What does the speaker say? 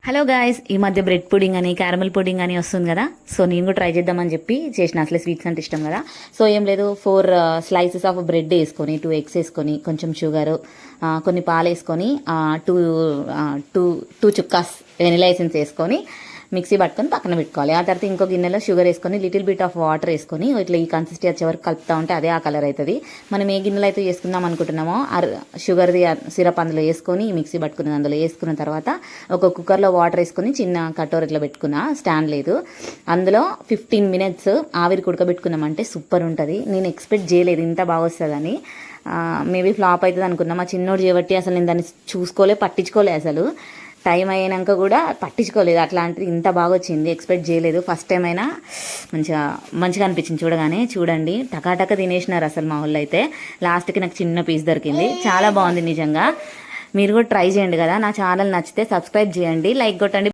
Hello guys, ఈ మధ్య bread pudding అని క్యారమల్ పుడింగ్ అని వస్తుంది కదా. సో నేను కూడా ట్రై చేద్దామని చెప్పి చేసిన. అసలే స్వీట్స్ అంటే ఇష్టం కదా. సో ఏం లేదు, 4 స్లైసెస్ ఆఫ్ బ్రెడ్ వేసుకొని 2 ఎగ్స్ వేసుకొని కొంచెం షుగర్, కొన్ని పాలు వేసుకొని, టూ టూ టూ చుక్కాస్ వెనిలా ఎసెన్స్ వేసుకొని మిక్సీ పట్టుకొని పక్కన పెట్టుకోవాలి. ఆ తర్వాత ఇంకో గిన్నెలో షుగర్ వేసుకొని లిటిల్ బిట్ ఆఫ్ వాటర్ వేసుకొని ఇట్లా ఈ కన్సిస్టెన్సీ వచ్చే వరకు కలుపుతూ ఉంటే అదే ఆ కలర్ అవుతుంది. మనం ఏ గిన్నెలో అయితే వేసుకుందాం అనుకుంటున్నామో షుగర్ది సిరప్ అందులో వేసుకొని మిక్సీ పట్టుకున్నది అందులో వేసుకున్న తర్వాత ఒక కుక్కర్లో వాటర్ వేసుకొని చిన్న కటోర ఇట్లా పెట్టుకున్నా, స్టాండ్ లేదు, అందులో 15 minutes ఆవిరికి ఉడకబెట్టుకున్నామంటే సూపర్ ఉంటుంది. నేను ఎక్స్పెక్ట్ చేయలేదు ఇంత బాగా వస్తుందని. మేబీ ఫ్లాప్ అవుతుంది అనుకున్నా. మా చిన్నోడు చేయబట్టి అసలు నేను దాన్ని పట్టించుకోలే. అసలు టైం అయినాక కూడా పట్టించుకోలేదు. అట్లాంటిది ఇంత బాగా వచ్చింది, ఎక్స్పెక్ట్ చేయలేదు. ఫస్ట్ టైం అయినా మంచిగా అనిపించింది చూడగానే. చూడండి, టకాటక తినేసినారు అసలు మా వాళ్ళు అయితే. లాస్ట్కి నాకు చిన్న పీస్ దొరికింది, చాలా బాగుంది నిజంగా. మీరు కూడా ట్రై చేయండి కదా. నా ఛానల్ నచ్చితే సబ్స్క్రైబ్ చేయండి, లైక్ కొట్టండి.